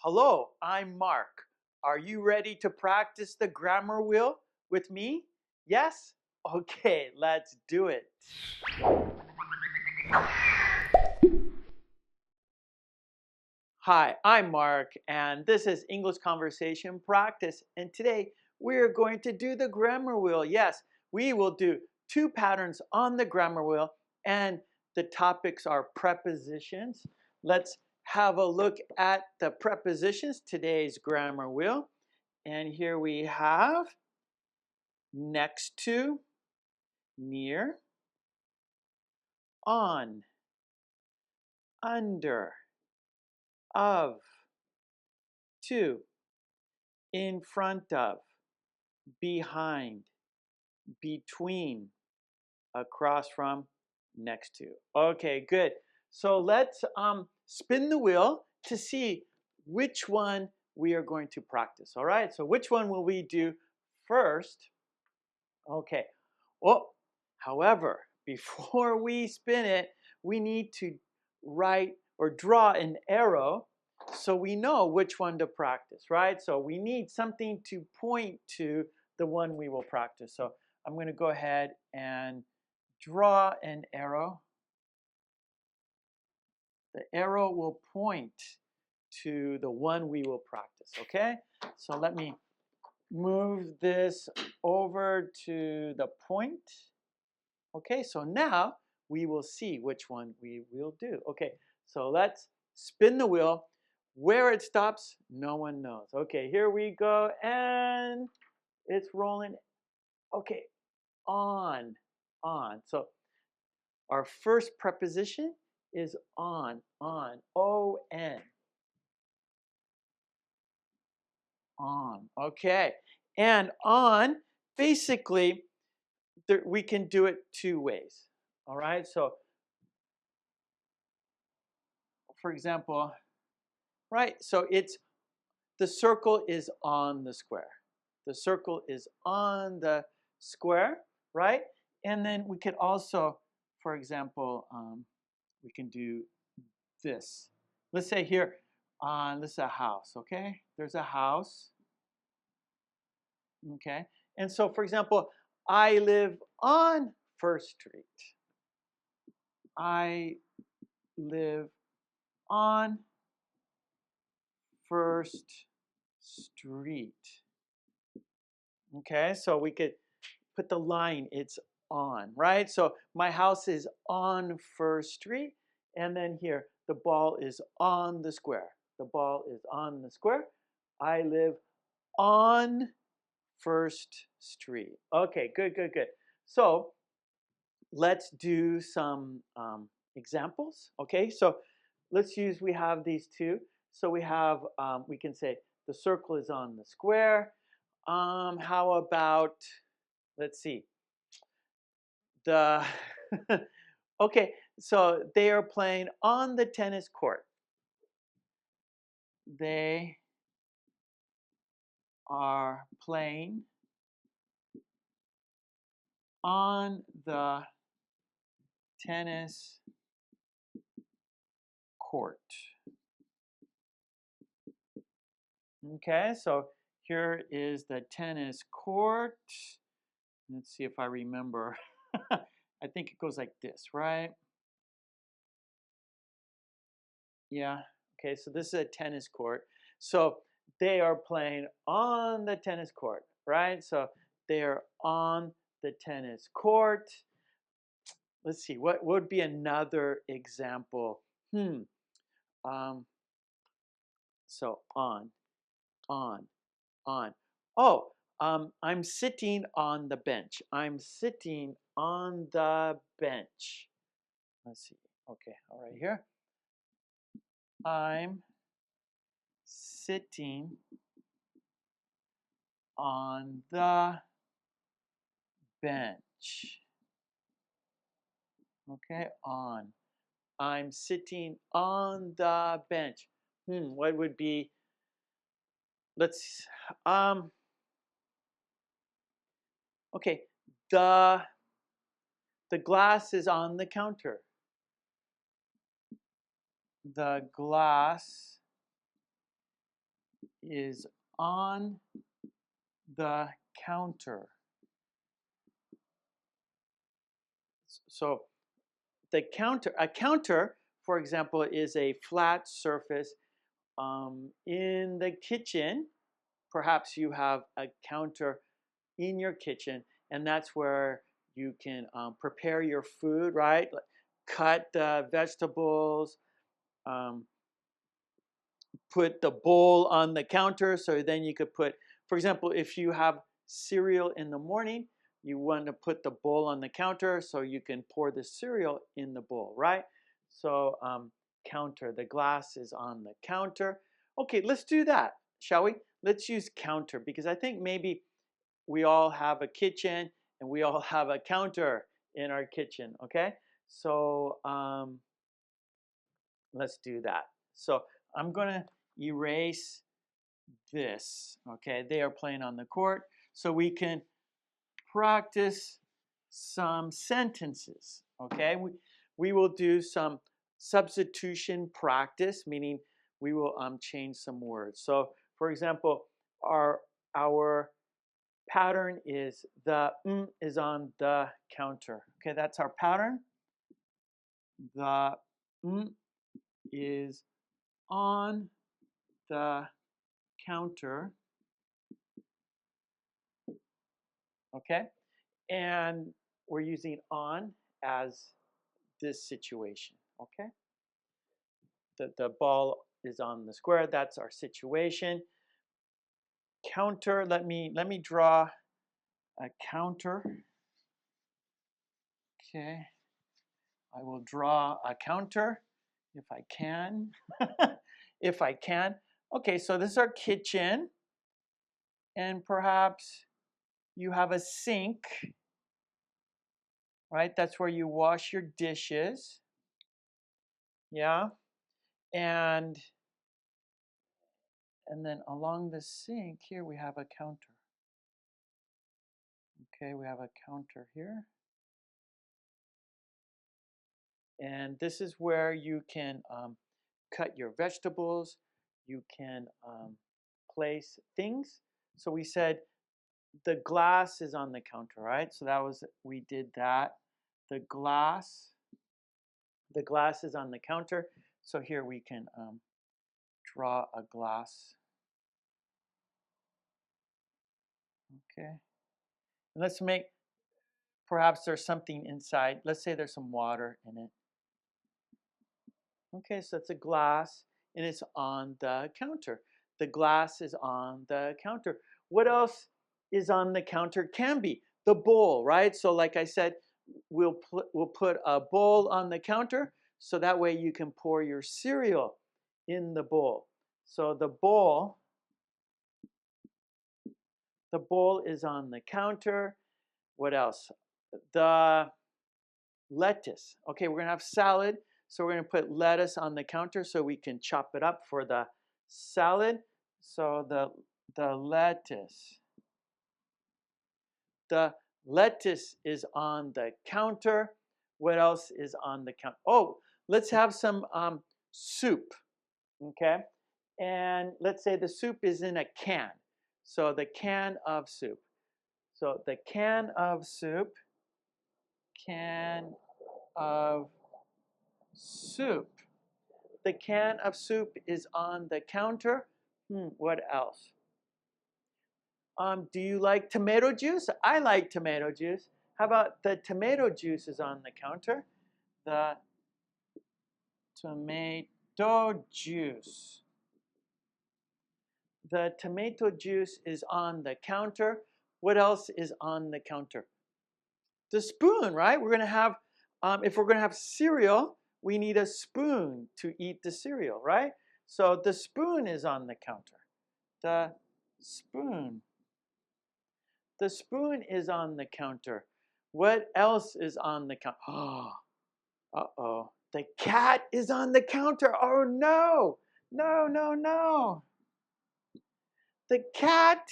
Hello, I'm Mark. Are you ready to practice the grammar wheel with me? Yes? Okay, let's do it. Hi, I'm Mark, and this is English Conversation Practice. And today we're going to do the grammar wheel. Yes, we will do 2 patterns on the grammar wheel, and the topics are prepositions. Let's have a look at the prepositions, today's grammar wheel. And here we have next to, near, on, under, of, to, in front of, behind, between, across from, next to. Okay, good. So let's spin the wheel to see which one we are going to practice. All right, so which one will we do first? Okay. Oh, however, before we spin it, we need to write or draw an arrow so we know which one to practice, right? So we need something to point to the one we will practice. So I'm going to go ahead and draw an arrow. The arrow will point to the one we will practice, okay? So let me move this over to the point. Okay, so now we will see which one we will do. Okay, so let's spin the wheel. Where it stops, no one knows. Okay, here we go, and it's rolling. Okay, on. So our first preposition is on, O-N. On, okay. And on, basically, we can do it 2 ways. All right, so for example, right, so it's the circle is on the square. The circle is on the square, right? And then we could also, for example, we can do this. Let's say here, this is a house, okay? There's a house, okay? And so, for example, I live on First Street. I live on First Street. Okay, so we could put the line, it's on, right? So my house is on First Street, and then here, the ball is on the square. The ball is on the square. I live on First Street. Okay, good. So let's do some examples. Okay, so let's use, we have these two. So we have, we can say the circle is on the square. How about, let's see, the, okay, so they are playing on the tennis court. They are playing on the tennis court. Okay, so here is the tennis court. Let's see if I remember. I think it goes like this, right? Yeah, okay, so this is a tennis court. So they are playing on the tennis court, right? So they are on the tennis court. Let's see, what would be another example? So on. Oh, I'm sitting on the bench. I'm sitting on the bench. Let's see. Okay, all right here. I'm sitting on the bench. Okay, on. I'm sitting on the bench. What would be, let's, okay, the glass is on the counter. The glass is on the counter. So a counter, for example, is a flat surface in the kitchen. Perhaps you have a counter in your kitchen, and that's where you can prepare your food, right? Cut the vegetables, put the bowl on the counter, so then you could put, for example, if you have cereal in the morning, you want to put the bowl on the counter so you can pour the cereal in the bowl, right? So counter, the glass is on the counter. Okay, let's do that, shall we? Let's use counter, because I think maybe we all have a kitchen and we all have a counter in our kitchen, okay? So let's do that. So I'm gonna erase this, okay? They are playing on the court, so we can practice some sentences, okay? We will do some substitution practice, meaning we will change some words. So for example, our pattern is the is on the counter. Okay, that's our pattern. The is on the counter. Okay, and we're using on as this situation. Okay, the ball is on the square. That's our situation. Counter. Let me draw a counter. Okay, I will draw a counter if I can. If I can. Okay, so this is our kitchen, and perhaps you have a sink, right? That's where you wash your dishes. Yeah, and then along the sink here we have a counter. Okay, we have a counter here. And this is where you can cut your vegetables. You can place things. So we said the glass is on the counter, right? So that was, we did that. The glass is on the counter. So here we can draw a glass. Okay. And let's make, perhaps there's something inside. Let's say there's some water in it. Okay, so it's a glass and it's on the counter. The glass is on the counter. What else is on the counter? Can be the bowl, right? So like I said, we'll put a bowl on the counter so that way you can pour your cereal in the bowl. So the bowl is on the counter. What else? The lettuce. Okay, we're gonna have salad. So we're going to put lettuce on the counter so we can chop it up for the salad. So the lettuce. The lettuce is on the counter. What else is on the counter? Oh, let's have some soup. Okay, and let's say the soup is in a can. So the can of soup. So the can of soup. Can of soup. The can of soup is on the counter. What else? Do you like tomato juice? I like tomato juice. How about the tomato juice is on the counter? The tomato juice. The tomato juice is on the counter. What else is on the counter? The spoon, right? We're going to have, if we're going to have cereal, we need a spoon to eat the cereal, right? So the spoon is on the counter. The spoon. The spoon is on the counter. What else is on the counter? Oh, uh-oh. The cat is on the counter. Oh, no. No, no, no. The cat.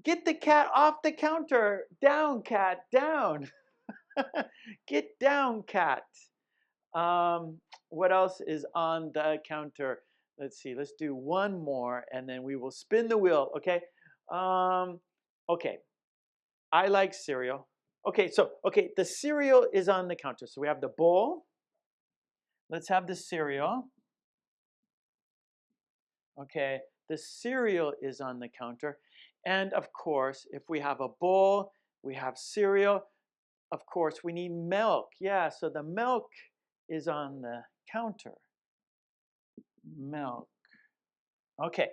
Get the cat off the counter. Down, cat, down. Get down, cat. What else is on the counter? let's see. Let's do one more, and then we will spin the wheel. Okay. Okay. I like cereal. Okay. So okay, the cereal is on the counter. So we have the bowl. Let's have the cereal. Okay. The cereal is on the counter, and of course, if we have a bowl, we have cereal. Of course, we need milk. Yeah. So the milk is on the counter. Milk. Okay,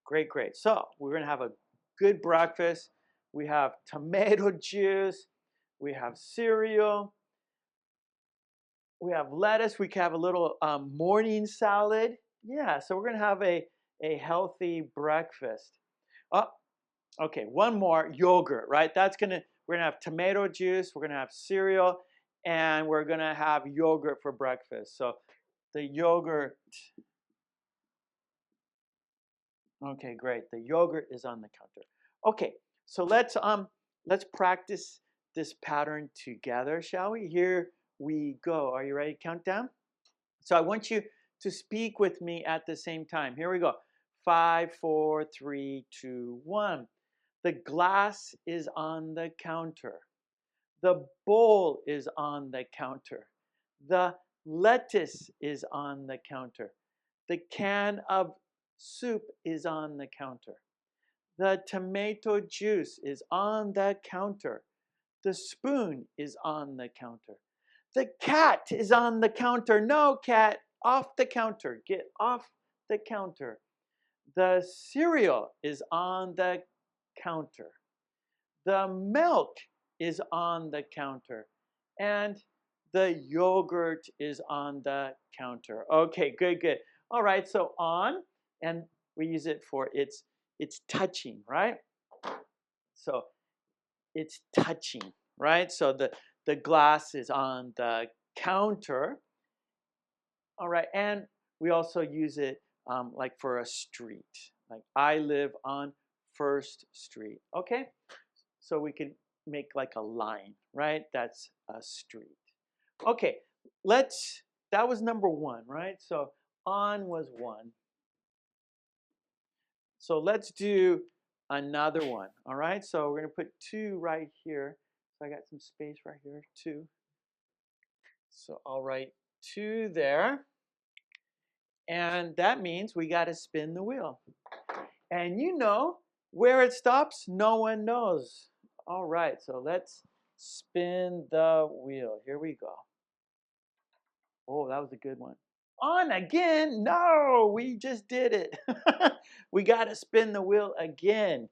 great, great. So we're going to have a good breakfast. We have tomato juice. We have cereal. We have lettuce. We can have a little morning salad. Yeah, so we're going to have a healthy breakfast. Oh, okay, one more, yogurt, right? We're going to have tomato juice. We're going to have cereal. And we're going to have yogurt for breakfast. So the yogurt. Okay, great. The yogurt is on the counter. Okay, so let's practice this pattern together, shall we? Here we go. Are you ready to count down? So I want you to speak with me at the same time. Here we go. 5, 4, 3, 2, 1. The glass is on the counter. The bowl is on the counter. The lettuce is on the counter. The can of soup is on the counter. The tomato juice is on the counter. The spoon is on the counter. The cat is on the counter. No, cat, off the counter. Get off the counter. The cereal is on the counter. The milk is on the counter. And the yogurt is on the counter. Okay, good, good. All right, so on, and we use it for it's touching, right? So it's touching, right? So the glass is on the counter. All right, and we also use it like for a street. Like I live on First Street. Okay, so we can make like a line, right? That's a street. Okay, that was number one, right? So on was one. So let's do another one, all right? So we're gonna put 2 right here. So I got some space right here, 2. So I'll write 2 there. And that means we gotta spin the wheel. And you know, where it stops, no one knows. All right, so let's spin the wheel. Here we go. Oh, that was a good one. On again? No, we just did it. We got to spin the wheel again.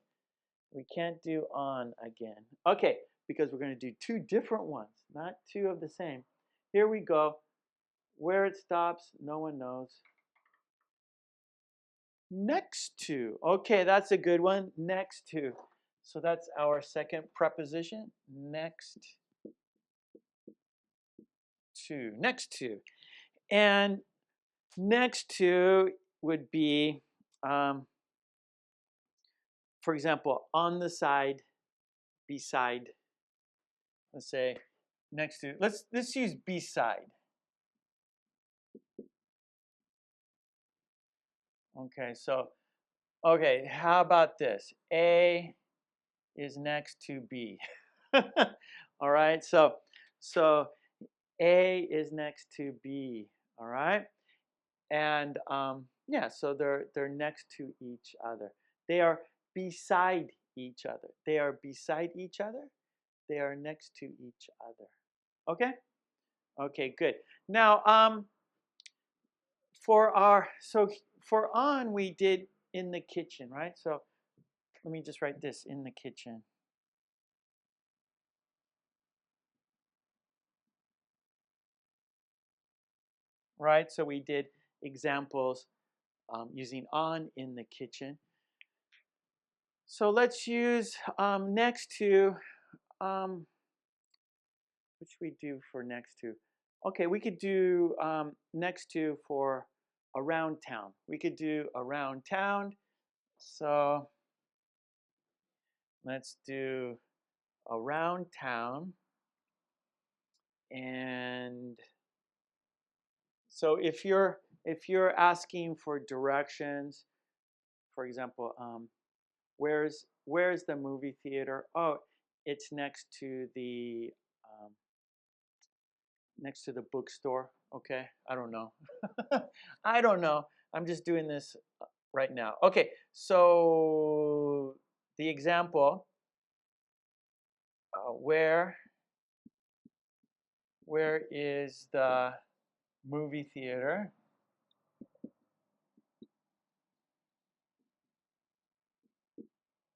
We can't do on again. Okay, because we're going to do 2 different ones, not 2 of the same. Here we go. Where it stops, no one knows. Next to. Okay, that's a good one. Next to. So that's our second preposition. Next to. Next to. And next to would be, for example, on the side, beside. Let's say next to. Let's use beside. Okay, so okay, how about this? A is next to B. All right, so A is next to B. All right, and yeah, so they're next to each other. They are beside each other. They are beside each other. They are next to each other. Okay? Okay, good. Now, for on we did in the kitchen, right? So let me just write this, in the kitchen. Right? So we did examples using on in the kitchen. So let's use next to, what should we do for next to? Okay, we could do next to for around town. We could do around town. So let's do around town. And so if you're if you're asking for directions, for example, where's the movie theater? Oh, it's um, next to the bookstore. Okay, I don't know. I don't know. I'm just doing this right now. Okay, so the example, where is the movie theater?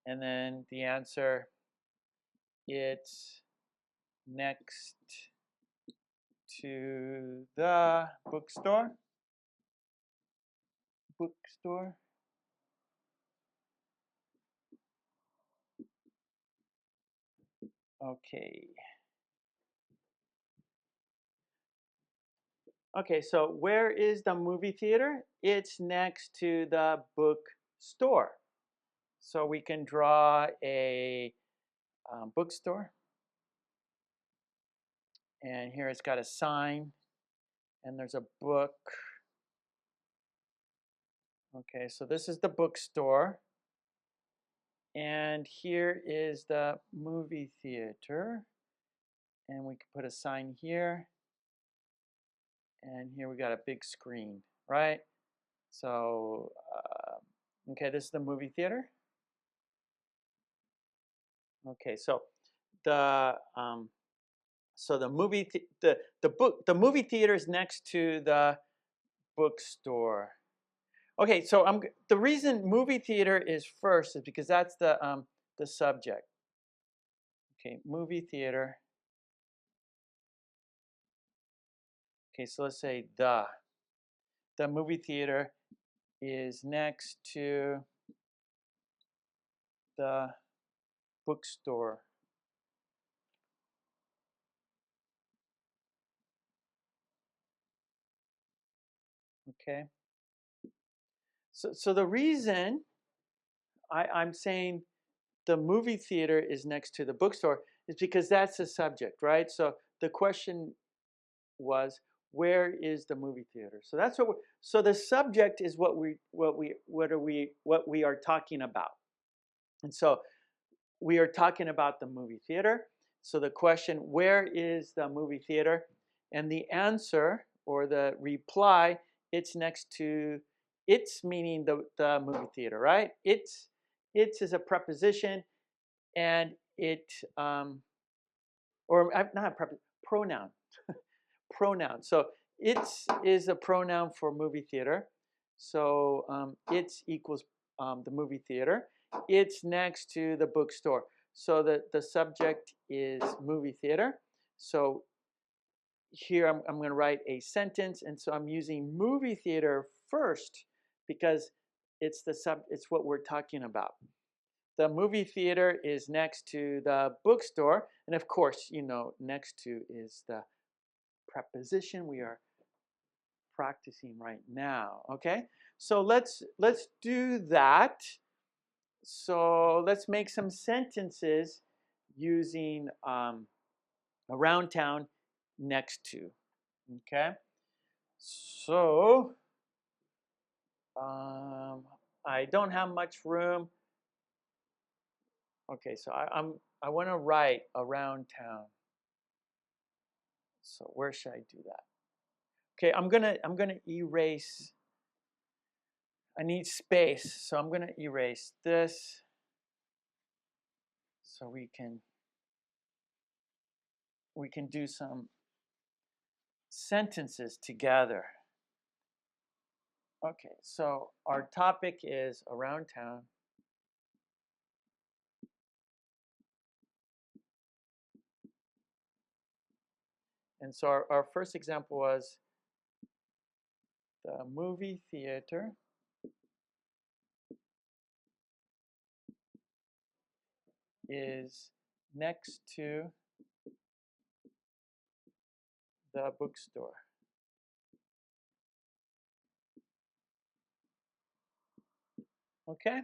And then the answer, it's next to the bookstore. Bookstore. Okay. Okay, so where is the movie theater? It's next to the bookstore. So we can draw a bookstore. And here it's got a sign. And there's a book. Okay, so this is the bookstore. And here is the movie theater. And we can put a sign here. And here we got a big screen, right? So, okay, this is the movie theater. Okay, so the the movie theater is next to the bookstore. Okay, so the reason movie theater is first is because that's the subject. Okay, movie theater. Okay, so let's say the movie theater is next to the bookstore. Okay. So the reason I'm saying the movie theater is next to the bookstore is because that's the subject, right? So the question was, where is the movie theater? So that's what so the subject is what we are talking about. And so we are talking about the movie theater. So the question, where is the movie theater? And the answer or the reply, it's next to, it's meaning the movie theater, right? It's is a preposition, and or not a preposition, pronoun, pronoun. So it's is a pronoun for movie theater. So it's equals the movie theater. It's next to the bookstore. So the subject is movie theater. So here I'm going to write a sentence, and so I'm using movie theater first because it's what we're talking about. The movie theater is next to the bookstore, and of course, next to is the preposition we are practicing right now. Okay, so let's do that. So let's make some sentences using around town, next to. Okay, so I don't have much room. Okay, so I want to write around town. So where should I do that? Okay, I'm gonna erase. I need space, so I'm gonna erase this so we can do some sentences together. Okay, so our topic is around town. And so our first example was the movie theater is next to the bookstore. Okay?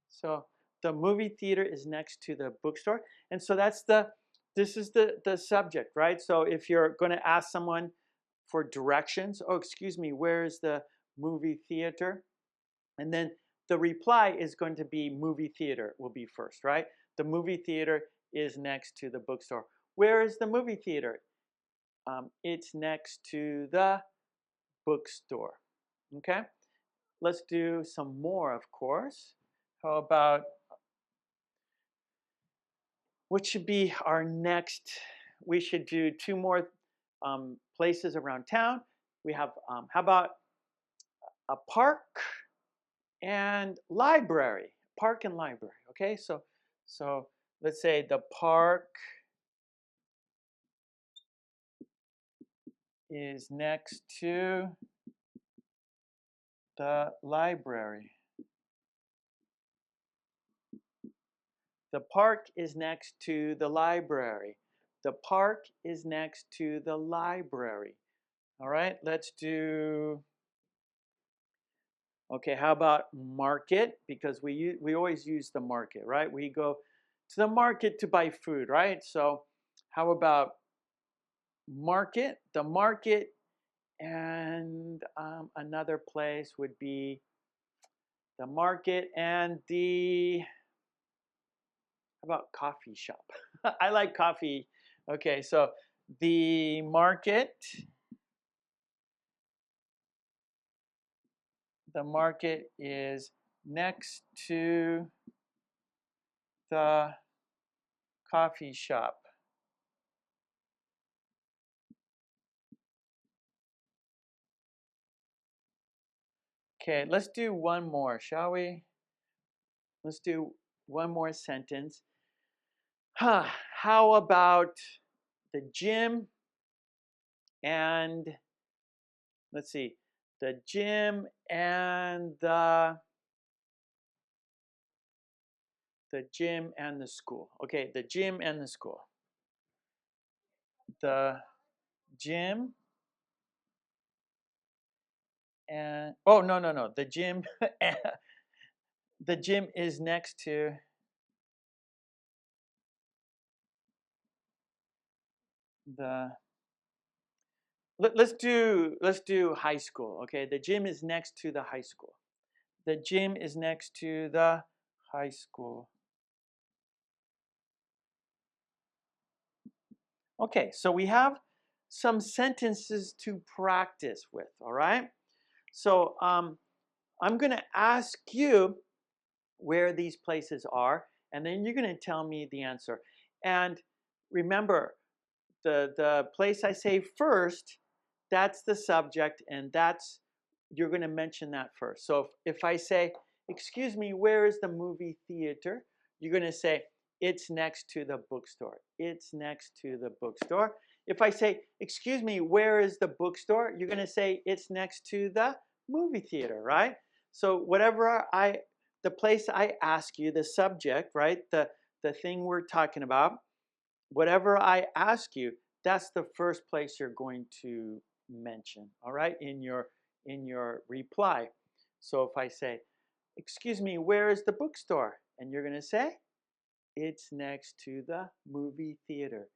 So the movie theater is next to the bookstore. And so this is the subject, right? So if you're going to ask someone, for directions. Oh, excuse me, where is the movie theater? And then the reply is going to be movie theater will be first, right? The movie theater is next to the bookstore. Where is the movie theater? It's next to the bookstore. Okay, let's do some more, of course. How about what should be our next? We should do two more places around town. We have, how about a park and library? Park and library, okay? So let's say the park is next to the library. The park is next to the library. The park is next to the library. All right, let's do, okay, how about market? Because we always use the market, right? We go to the market to buy food, right? So how about market? The market, and another place would be the market and the, how about coffee shop? I like coffee. Okay, so the market is next to the coffee shop. Okay, let's do one more, shall we? Let's do one more sentence. How about the gym and, let's see, the gym and the school. Okay, the gym and the school. The gym and, oh, no. The gym, the gym is next to the, let's do high school. Okay, the gym is next to the high school. The gym is next to the high school. Okay, so we have some sentences to practice with, all right? So I'm going to ask you where these places are, and then you're going to tell me the answer. And remember, the place I say first, that's the subject, and that's, you're going to mention that first. So if I say, excuse me, where is the movie theater? You're going to say, it's next to the bookstore. It's next to the bookstore. If I say, excuse me, where is the bookstore? You're going to say, it's next to the movie theater, right? So whatever the place I ask you, the subject, right? The thing we're talking about, whatever I ask you, that's the first place you're going to mention, all right, in your reply. So if I say, excuse me, where is the bookstore? And you're going to say, it's next to the movie theater.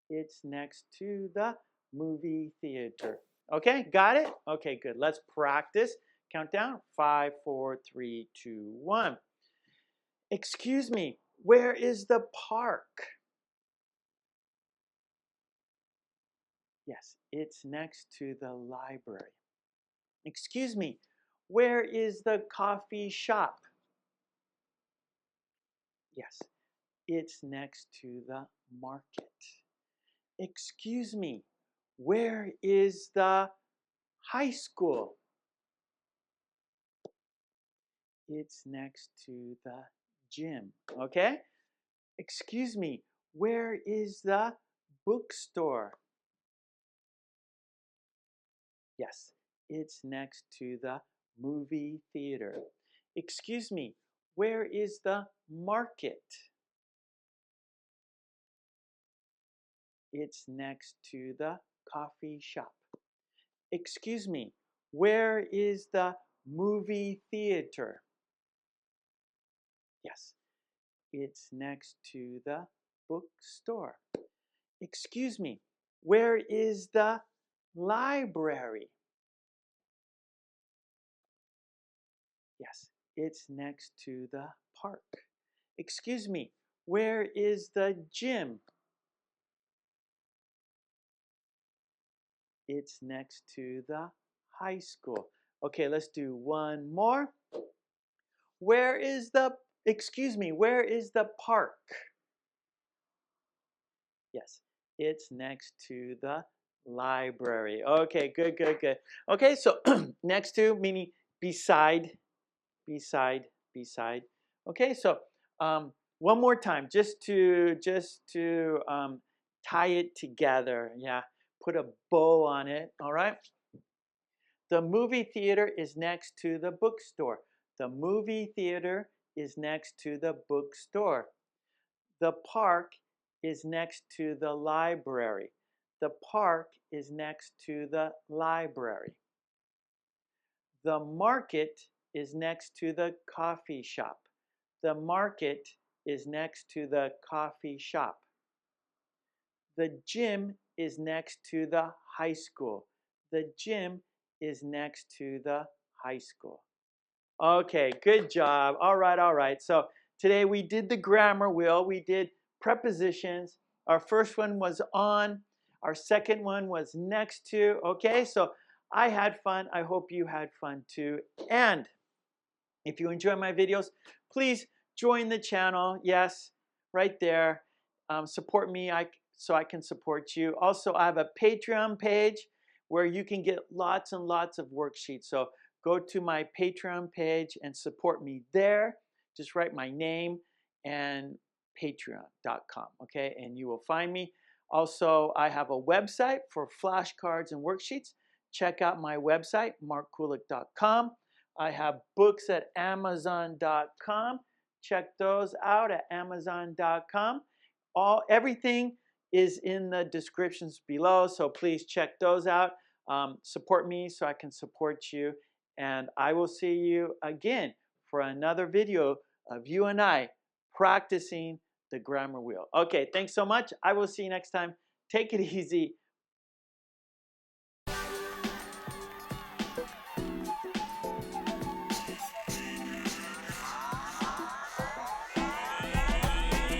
It's next to the movie theater. Okay, got it? Okay, good. Let's practice. Countdown. 5, 4, 3, 2, 1. Excuse me, where is the park? Yes, it's next to the library. Excuse me, where is the coffee shop? Yes, it's next to the market. Excuse me, where is the high school? It's next to the gym. Okay? Excuse me, where is the bookstore? Yes, it's next to the movie theater. Excuse me, where is the market? It's next to the coffee shop. Excuse me, where is the movie theater? Yes, it's next to the bookstore. Excuse me, where is the library. Yes, it's next to the park. Excuse me, where is the gym? It's next to the high school. Okay, let's do one more. Where is the, excuse me, where is the park? Yes, it's next to the library. Okay, good, good, good. Okay, so next to meaning beside, beside, beside. Okay, so one more time, just to tie it together. Yeah, put a bow on it. All right. The movie theater is next to the bookstore. The movie theater is next to the bookstore. The park is next to the library. The park is next to the library. The market is next to the coffee shop. The market is next to the coffee shop. The gym is next to the high school. The gym is next to the high school. Okay, good job. All right, all right. So today we did the grammar wheel. We did prepositions. Our first one was on. Our second one was next to. Okay, so I had fun. I hope you had fun too. And if you enjoy my videos, please join the channel. Yes, right there. Support me so I can support you. Also, I have a Patreon page where you can get lots and lots of worksheets. So go to my Patreon page and support me there. Just write my name and patreon.com, okay? And you will find me. Also, I have a website for flashcards and worksheets. Check out my website, markkulek.com. I have books at amazon.com. Check those out at amazon.com. Everything is in the descriptions below, so please check those out. Support me so I can support you. And I will see you again for another video of you and I practicing the grammar wheel. Okay, thanks so much. I will see you next time. Take it easy.